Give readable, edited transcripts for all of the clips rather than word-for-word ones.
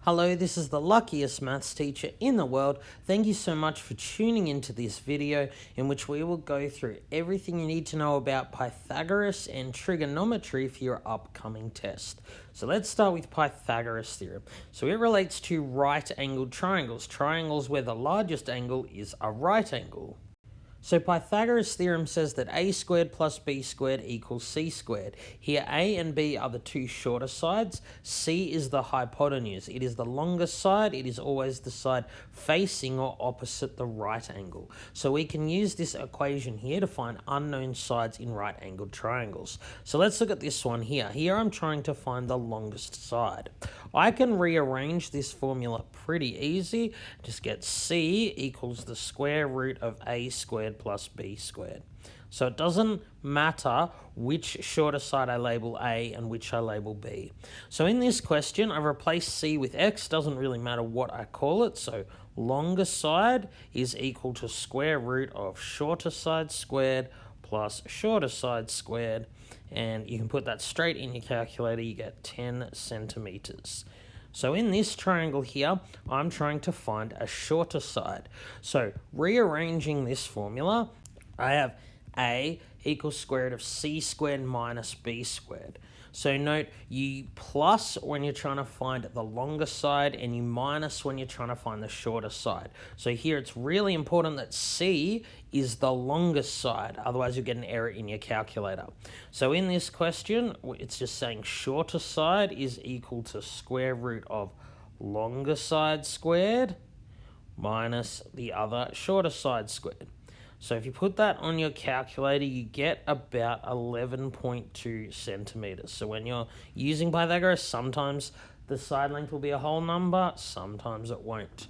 Hello, this is the luckiest maths teacher in the world. Thank you so much for tuning into this video in which we will go through everything you need to know about Pythagoras and trigonometry for your upcoming test. So let's start with Pythagoras theorem. So it relates to right-angled triangles, triangles where the largest angle is a right angle. So Pythagoras' theorem says that a squared plus b squared equals c squared. Here a and b are the two shorter sides. C is the hypotenuse. It is the longest side. It is always the side facing or opposite the right angle. So we can use this equation here to find unknown sides in right-angled triangles. So let's look at this one here. Here I'm trying to find the longest side. I can rearrange this formula pretty easy. Just get c equals the square root of a squared plus b squared. So it doesn't matter which shorter side I label A and which I label B. So in this question, I've replaced C with X. Doesn't really matter what I call it. So longest side is equal to square root of shorter side squared plus shorter side squared. And you can put that straight in your calculator. You get 10 centimeters. So in this triangle here, I'm trying to find a shorter side. So rearranging this formula, I have A equals square root of c squared minus b squared. So note, you plus when you're trying to find the longer side and you minus when you're trying to find the shorter side. So here it's really important that C is the longest side, otherwise you'll get an error in your calculator. So in this question, it's just saying shorter side is equal to square root of longer side squared minus the other shorter side squared. So if you put that on your calculator, you get about 11.2 centimeters. So when you're using Pythagoras, sometimes the side length will be a whole number, sometimes it won't.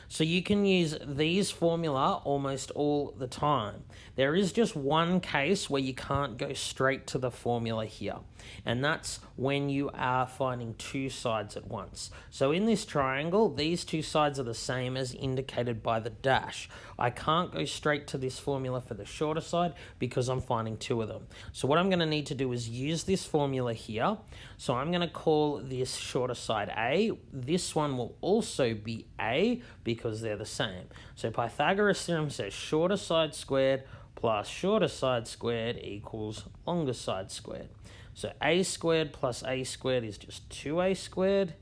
So you can use these formula almost all the time. There is just one case where you can't go straight to the formula here, and that's when you are finding two sides at once. So in this triangle, these two sides are the same as indicated by the dash. I can't go straight to this formula for the shorter side because I'm finding two of them. So what I'm going to need to do is use this formula here. So I'm going to call this shorter side A. This one will also be A because they're the same. So Pythagoras' theorem says shorter side squared plus shorter side squared equals longer side squared. So a squared plus a squared is just 2a squared.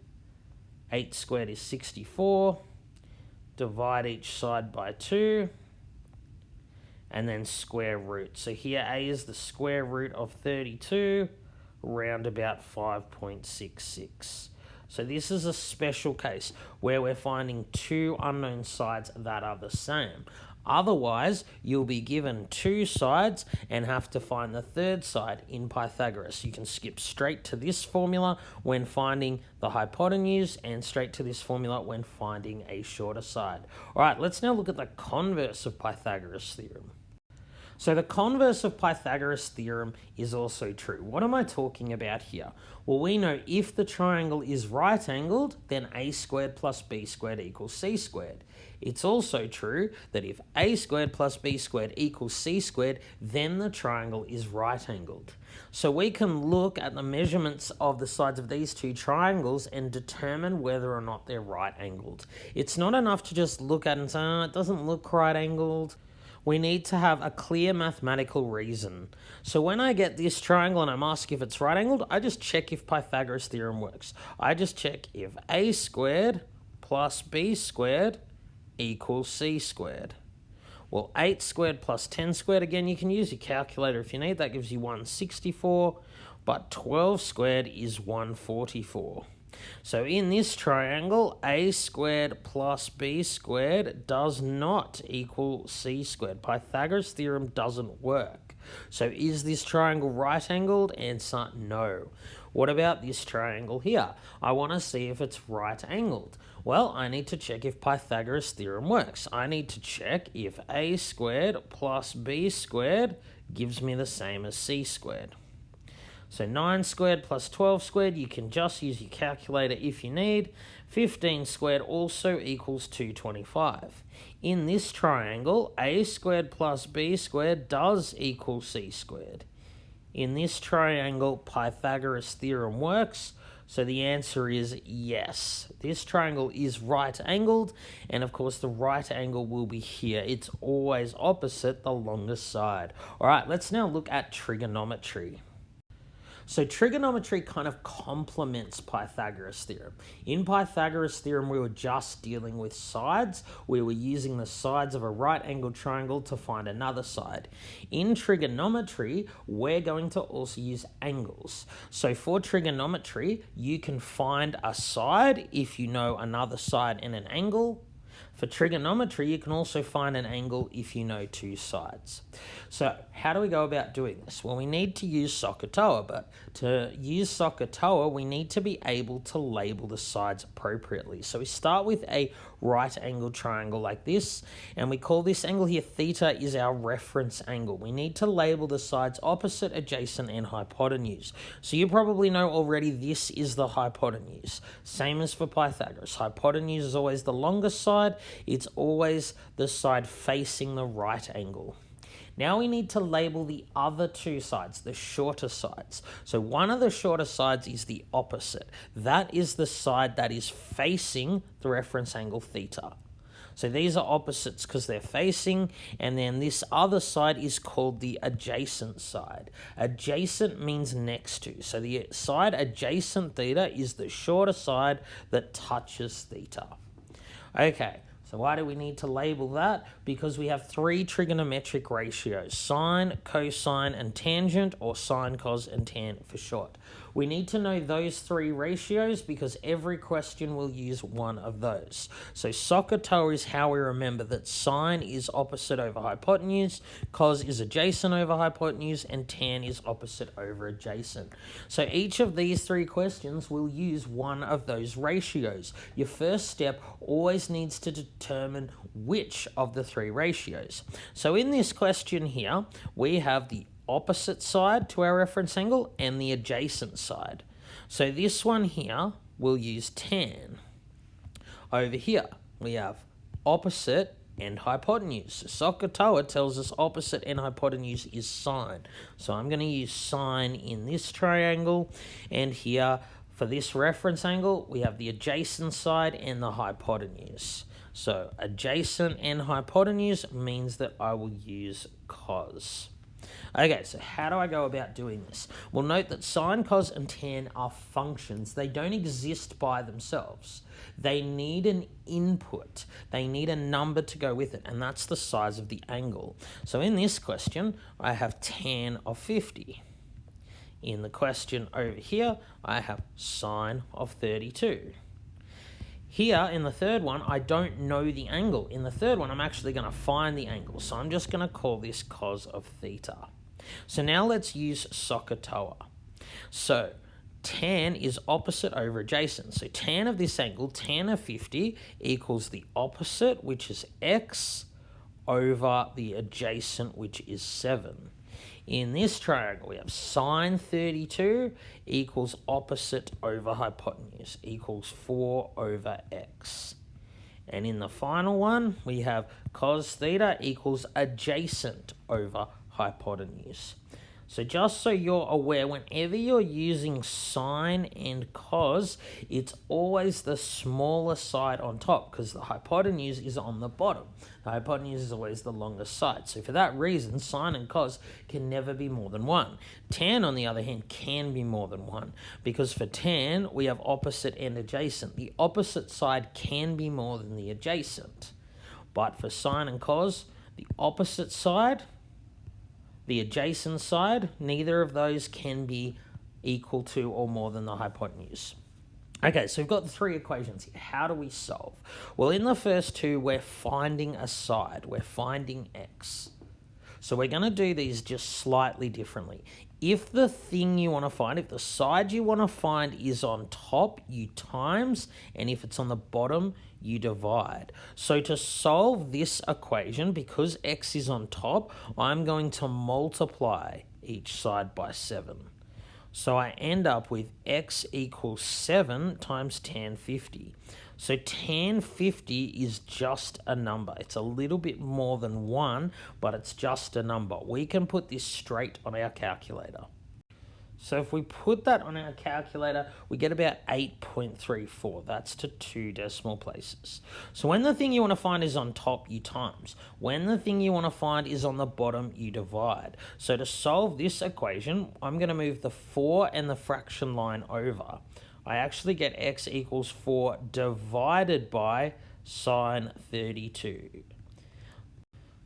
8 squared is 64. Divide each side by 2. And then square root. So here a is the square root of 32, round about 5.66. So this is a special case where we're finding two unknown sides that are the same. Otherwise, you'll be given two sides and have to find the third side in Pythagoras. You can skip straight to this formula when finding the hypotenuse and straight to this formula when finding a shorter side. All right, let's now look at the converse of Pythagoras' theorem. So the converse of Pythagoras' theorem is also true. What am I talking about here? Well, we know if the triangle is right-angled, then a squared plus b squared equals c squared. It's also true that if a squared plus b squared equals c squared, then the triangle is right-angled. So we can look at the measurements of the sides of these two triangles and determine whether or not they're right-angled. It's not enough to just look at it and say, oh, it doesn't look right-angled. We need to have a clear mathematical reason. So when I get this triangle and I'm asked if it's right-angled, I just check if Pythagoras' theorem works. I just check if a squared plus b squared equals c squared. Well, 8 squared plus 10 squared, again, you can use your calculator if you need. That gives you 164, but 12 squared is 144. So in this triangle, a squared plus b squared does not equal c squared. Pythagoras' theorem doesn't work. So is this triangle right-angled? Answer, no. What about this triangle here? I want to see if it's right-angled. Well, I need to check if Pythagoras' theorem works. I need to check if a squared plus b squared gives me the same as c squared. So 9 squared plus 12 squared, you can just use your calculator if you need. 15 squared also equals 225. In this triangle, a squared plus b squared does equal c squared. In this triangle, Pythagoras' theorem works, So the answer is yes. This triangle is right angled, and of course the right angle will be here. It's always opposite the longest side. All right, let's now look at trigonometry. So trigonometry kind of complements Pythagoras' theorem. In Pythagoras' theorem, we were just dealing with sides. We were using the sides of a right-angled triangle to find another side. In trigonometry, we're going to also use angles. So for trigonometry, you can find a side if you know another side and an angle. For trigonometry, you can also find an angle if you know two sides. So how do we go about doing this? Well, we need to use SOHCAHTOA, but to use SOHCAHTOA, we need to be able to label the sides appropriately. So we start with a right angled triangle like this, and we call this angle here theta is our reference angle. We need to label the sides opposite, adjacent, and hypotenuse. So you probably know already this is the hypotenuse. Same as for Pythagoras. Hypotenuse is always the longest side. It's always the side facing the right angle. Now we need to label the other two sides, the shorter sides. So one of the shorter sides is the opposite. That is the side that is facing the reference angle theta. So these are opposites because they're facing, and then this other side is called the adjacent side. Adjacent means next to. So the side adjacent theta is the shorter side that touches theta. Okay. So why do we need to label that? Because we have three trigonometric ratios, sine, cosine, and tangent, or sine, cos, and tan for short. We need to know those three ratios because every question will use one of those. So SOHCAHTOA is how we remember that sine is opposite over hypotenuse, cos is adjacent over hypotenuse, and tan is opposite over adjacent. So each of these three questions will use one of those ratios. Your first step always needs to determine which of the three ratios. So in this question here, we have the opposite side to our reference angle and the adjacent side. So this one here will use tan. Over here we have opposite and hypotenuse. So SOHCAHTOA tells us opposite and hypotenuse is sine. So I'm going to use sine in this triangle, and here for this reference angle we have the adjacent side and the hypotenuse. So adjacent and hypotenuse means that I will use cos. Okay, so how do I go about doing this? Well, note that sine, cos, and tan are functions. They don't exist by themselves. They need an input. They need a number to go with it, and that's the size of the angle. So in this question, I have tan of 50. In the question over here, I have sine of 32. Here, in the third one, I don't know the angle. In the third one, I'm actually going to find the angle. So I'm just going to call this cos of theta. So now let's use SOHCAHTOA. So tan is opposite over adjacent. So tan of this angle, tan of 50, equals the opposite, which is x, over the adjacent, which is 7. In this triangle, we have sine 32 equals opposite over hypotenuse, equals 4 over x. And in the final one, we have cos theta equals adjacent over hypotenuse. So just so you're aware, whenever you're using sine and cos, it's always the smaller side on top because the hypotenuse is on the bottom. The hypotenuse is always the longest side. So for that reason, sine and cos can never be more than 1. Tan, on the other hand, can be more than 1 because for tan, we have opposite and adjacent. The opposite side can be more than the adjacent. But for sine and cos, the opposite side, the adjacent side, neither of those can be equal to or more than the hypotenuse. Okay, so we've got the three equations here. How do we solve? Well, in the first two, we're finding a side. We're finding x. So we're going to do these just slightly differently. If the thing you want to find, if the side you want to find is on top, you times, and if it's on the bottom, you divide. So to solve this equation, because x is on top, I'm going to multiply each side by 7. So I end up with x equals 7 times tan 50. So tan 50 is just a number. It's a little bit more than 1, but it's just a number. We can put this straight on our calculator. So if we put that on our calculator, we get about 8.34. That's to 2 decimal places. So when the thing you want to find is on top, you times. When the thing you want to find is on the bottom, you divide. So to solve this equation, I'm going to move the 4 and the fraction line over. I actually get x equals 4 divided by sine 32.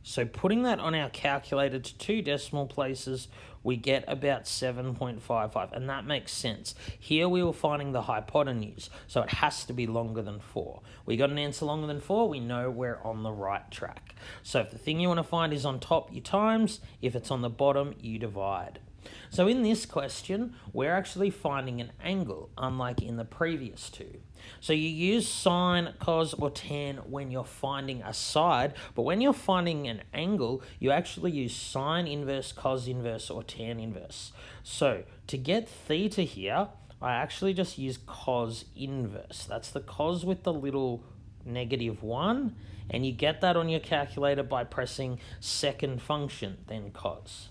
So putting that on our calculator to 2 decimal places, we get about 7.55, and that makes sense. Here we were finding the hypotenuse, so it has to be longer than 4. We got an answer longer than 4, we know we're on the right track. So if the thing you want to find is on top, you times. If it's on the bottom, you divide. So in this question, we're actually finding an angle, unlike in the previous two. So you use sine, cos, or tan when you're finding a side, but when you're finding an angle, you actually use sine inverse, cos inverse, or tan inverse. So to get theta here, I actually just use cos inverse. That's the cos with the little -1, and you get that on your calculator by pressing second function, then cos.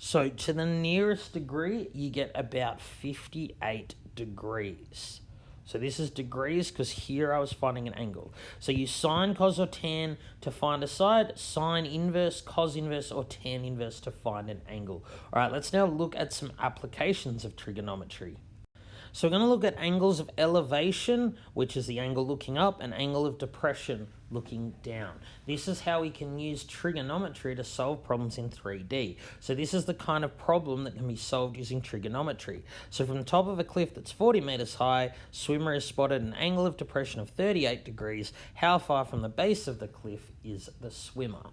So to the nearest degree, you get about 58 degrees. So this is degrees because here I was finding an angle. So you sine, cos, or tan to find a side, sine inverse, cos inverse, or tan inverse to find an angle. All right, let's now look at some applications of trigonometry. So we're going to look at angles of elevation, which is the angle looking up, and angle of depression looking down. This is how we can use trigonometry to solve problems in 3D. So this is the kind of problem that can be solved using trigonometry. So from the top of a cliff that's 40 meters high, swimmer is spotted an angle of depression of 38 degrees. How far from the base of the cliff is the swimmer?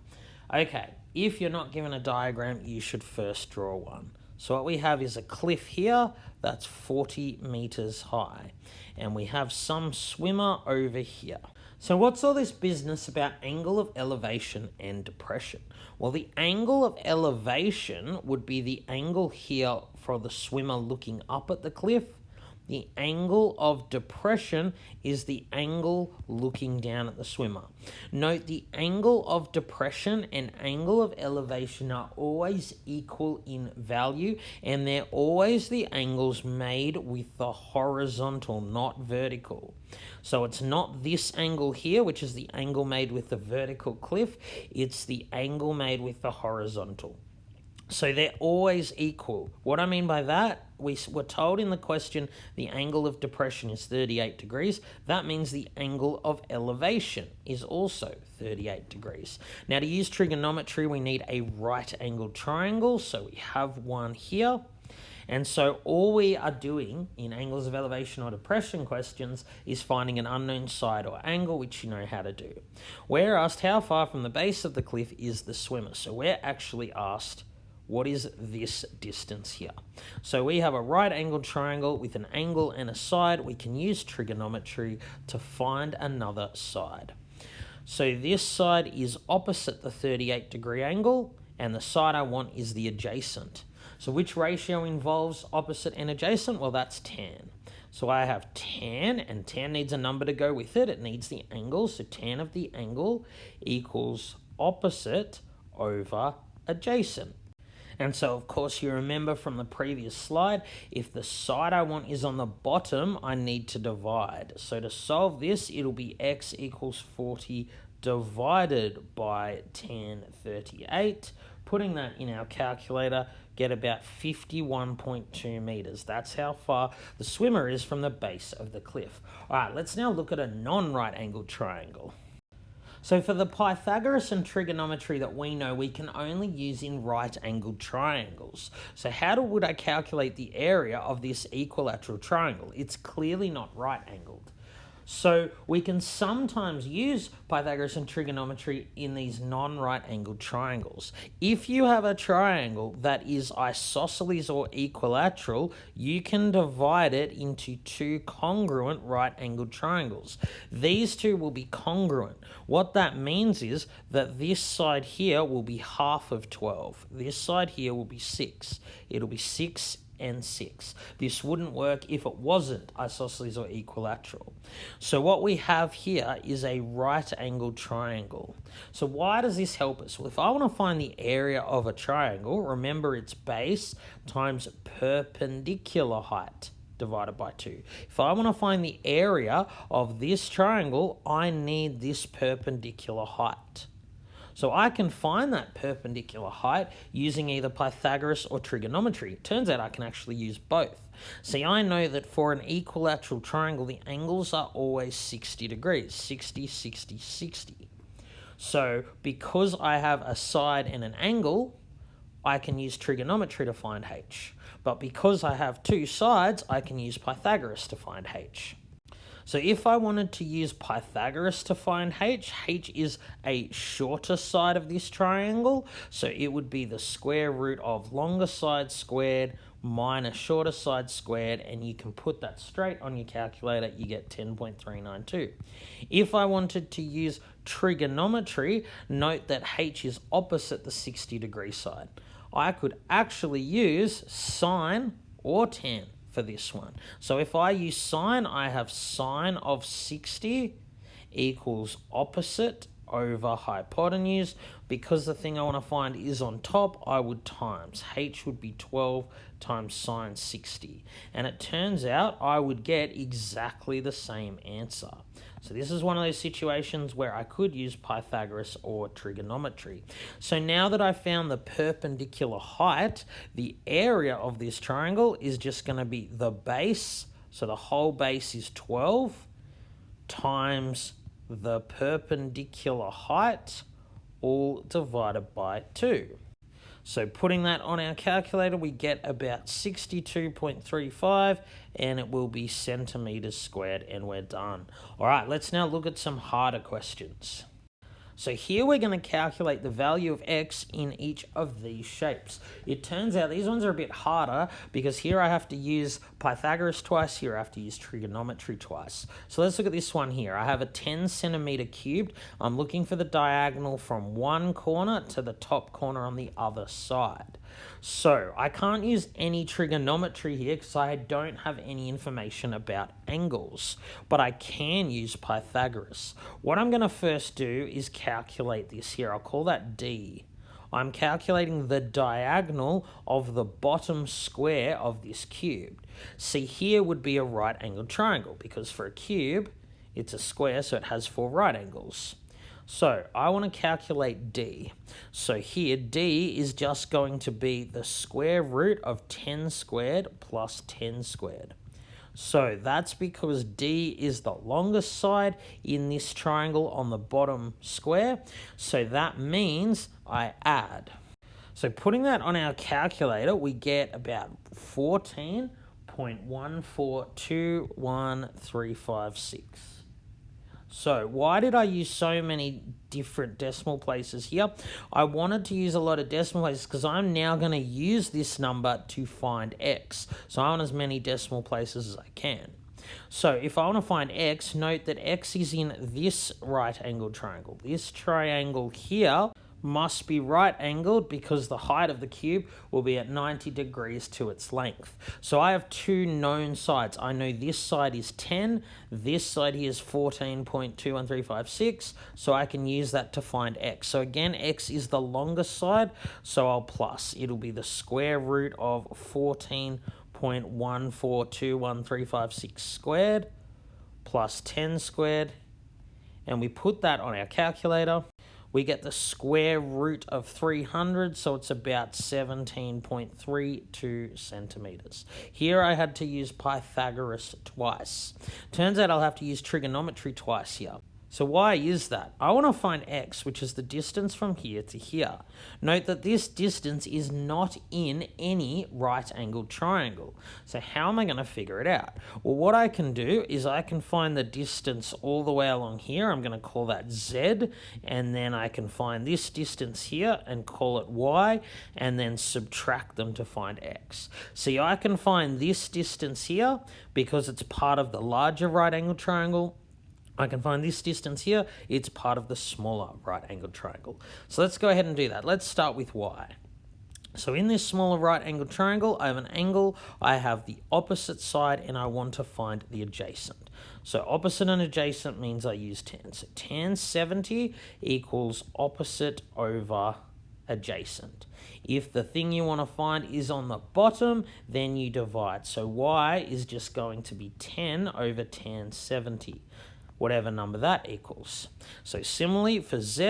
Okay, if you're not given a diagram, you should first draw one. So what we have is a cliff here that's 40 meters high, and we have some swimmer over here. So what's all this business about angle of elevation and depression? Well, the angle of elevation would be the angle here for the swimmer looking up at the cliff. The angle of depression is the angle looking down at the swimmer. Note the angle of depression and angle of elevation are always equal in value, and they're always the angles made with the horizontal, not vertical. So it's not this angle here, which is the angle made with the vertical cliff. It's the angle made with the horizontal. So they're always equal. What I mean by that, we were told in the question the angle of depression is 38 degrees. That means the angle of elevation is also 38 degrees. Now to use trigonometry, we need a right-angled triangle. So we have one here. And so all we are doing in angles of elevation or depression questions is finding an unknown side or angle, which you know how to do. We're asked how far from the base of the cliff is the swimmer. So we're actually asked, what is this distance here? So we have a right-angled triangle with an angle and a side. We can use trigonometry to find another side. So this side is opposite the 38-degree angle, and the side I want is the adjacent. So which ratio involves opposite and adjacent? Well, that's tan. So I have tan, and tan needs a number to go with it. It needs the angle, so tan of the angle equals opposite over adjacent. And so, of course, you remember from the previous slide, if the side I want is on the bottom, I need to divide. So to solve this, it'll be x equals 40 divided by tan 38. Putting that in our calculator, get about 51.2 meters. That's how far the swimmer is from the base of the cliff. All right, let's now look at a non-right-angled triangle. So for the Pythagoras and trigonometry that we know, we can only use in right-angled triangles. So how would I calculate the area of this equilateral triangle? It's clearly not right-angled. So we can sometimes use Pythagoras and trigonometry in these non-right-angled triangles. If you have a triangle that is isosceles or equilateral, you can divide it into two congruent right-angled triangles. These two will be congruent. What that means is that this side here will be half of 12. This side here will be 6. It'll be 6 and 6. This wouldn't work if it wasn't isosceles or equilateral. So what we have here is a right-angled triangle. So why does this help us? Well, if I want to find the area of a triangle, remember it's base times perpendicular height divided by 2. If I want to find the area of this triangle, I need this perpendicular height. So I can find that perpendicular height using either Pythagoras or trigonometry. It turns out I can actually use both. See, I know that for an equilateral triangle, the angles are always 60 degrees, 60, 60, 60. So because I have a side and an angle, I can use trigonometry to find h. But because I have two sides, I can use Pythagoras to find h. So if I wanted to use Pythagoras to find h is a shorter side of this triangle, so it would be the square root of longer side squared minus shorter side squared, and you can put that straight on your calculator, you get 10.392. If I wanted to use trigonometry, note that h is opposite the 60-degree side. I could actually use sine or tan for this one. So if I use sine, I have sine of 60 equals opposite over hypotenuse. Because the thing I want to find is on top, I would times. H would be 12 times sine 60. And it turns out I would get exactly the same answer. So this is one of those situations where I could use Pythagoras or trigonometry. So now that I've found the perpendicular height, the area of this triangle is just going to be the base. So the whole base is 12 times the perpendicular height, all divided by 2. So putting that on our calculator, we get about 62.35, and it will be centimeters squared, and we're done. All right, let's now look at some harder questions. So here we're going to calculate the value of x in each of these shapes. It turns out these ones are a bit harder because here I have to use Pythagoras twice, here I have to use trigonometry twice. So let's look at this one here. I have a 10 centimeter cubed. I'm looking for the diagonal from one corner to the top corner on the other side. So I can't use any trigonometry here because I don't have any information about angles, but I can use Pythagoras. What I'm going to first do is calculate this here. I'll call that D. I'm calculating the diagonal of the bottom square of this cube. See, here would be a right angled triangle because for a cube, it's a square, so it has 4 right angles. So I want to calculate D. So here D is just going to be the square root of 10 squared plus 10 squared. So that's because D is the longest side in this triangle on the bottom square. So that means I add. So putting that on our calculator, we get about 14.1421356. So why did I use so many different decimal places here? I wanted to use a lot of decimal places because I'm now going to use this number to find x. So I want as many decimal places as I can. So if I want to find x, note that x is in this right angled triangle. This triangle here must be right angled because the height of the cube will be at 90 degrees to its length. So I have two known sides. I know this side is 10, this side here is 14.21356, so I can use that to find x. So again, x is the longest side, so I'll plus. It'll be the square root of 14.1421356 squared plus 10 squared, and we put that on our calculator. We get the square root of 300, so it's about 17.32 centimeters. Here I had to use Pythagoras twice. Turns out I'll have to use trigonometry twice here. So why is that? I want to find x, which is the distance from here to here. Note that this distance is not in any right-angled triangle. So how am I going to figure it out? Well, what I can do is I can find the distance all the way along here. I'm going to call that z, and then I can find this distance here and call it y, and then subtract them to find x. See, I can find this distance here because it's part of the larger right-angled triangle. I can find this distance here, it's part of the smaller right-angled triangle. So let's go ahead and do that. Let's start with y. So in this smaller right angled triangle, I have an angle, I have the opposite side, and I want to find the adjacent. So opposite and adjacent means I use tan. So tan 70 equals opposite over adjacent. If the thing you want to find is on the bottom, then you divide. So y is just going to be 10 over tan 70, whatever number that equals. So similarly for z,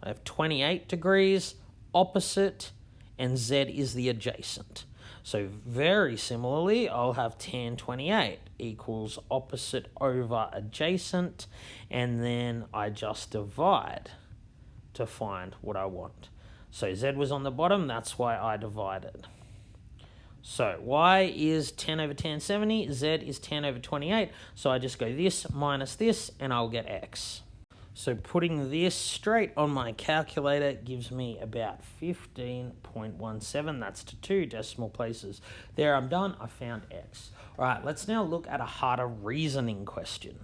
I have 28 degrees, opposite, and z is the adjacent. So very similarly, I'll have tan 28 equals opposite over adjacent, and then I just divide to find what I want. So z was on the bottom, that's why I divided. So y is 10 over tan 70, z is 10 over 28, so I just go this minus this, and I'll get x. So putting this straight on my calculator gives me about 15.17. That's to 2 decimal places. There, I'm done. I found x. All right, let's now look at a harder reasoning question.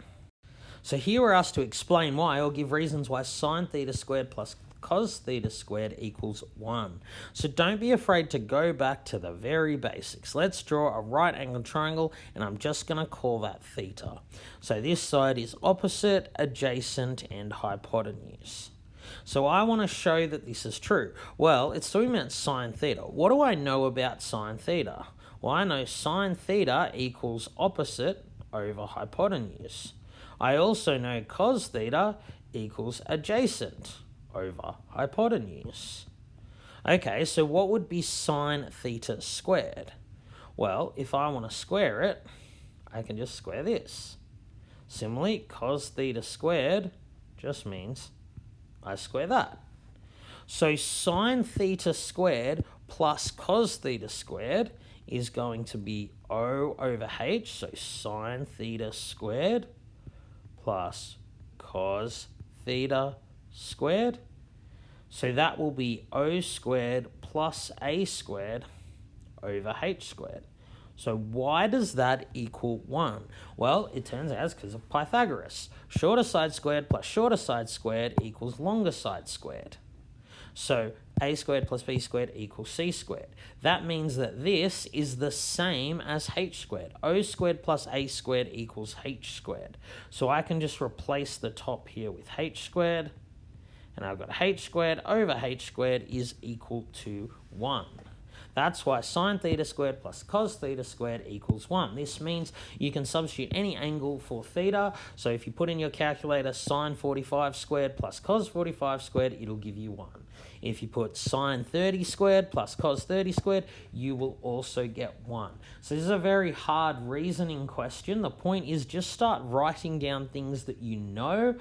So here we're asked to explain why, or give reasons why sine theta squared plus cos theta squared equals 1. So don't be afraid to go back to the very basics. Let's draw a right angled triangle, and I'm just going to call that theta. So this side is opposite, adjacent, and hypotenuse. So I want to show that this is true. Well, it's talking about sine theta. What do I know about sine theta? Well, I know sine theta equals opposite over hypotenuse. I also know cos theta equals adjacent over hypotenuse. Okay, so what would be sine theta squared? Well, if I want to square it, I can just square this. Similarly, cos theta squared just means I square that. So sine theta squared plus cos theta squared is going to be O over H, so sine theta squared plus cos theta squared. So that will be O squared plus A squared over H squared. So why does that equal 1? Well, it turns out it's because of Pythagoras. Shorter side squared plus shorter side squared equals longer side squared. So A squared plus B squared equals C squared. That means that this is the same as H squared. O squared plus A squared equals H squared. So I can just replace the top here with H squared, and I've got H squared over H squared is equal to 1. That's why sine theta squared plus cos theta squared equals 1. This means you can substitute any angle for theta. So if you put in your calculator sine 45 squared plus cos 45 squared, it'll give you 1. If you put sine 30 squared plus cos 30 squared, you will also get 1. So this is a very hard reasoning question. The point is just start writing down things that you know,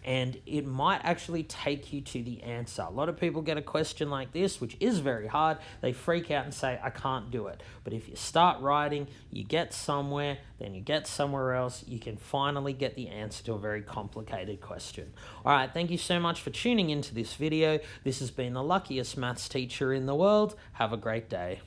and it might actually take you to the answer. A lot of people get a question like this, which is very hard. They freak out and say, I can't do it. But if you start writing, you get somewhere, then you get somewhere else, you can finally get the answer to a very complicated question. All right, thank you so much for tuning into this video. This has been the luckiest maths teacher in the world. Have a great day.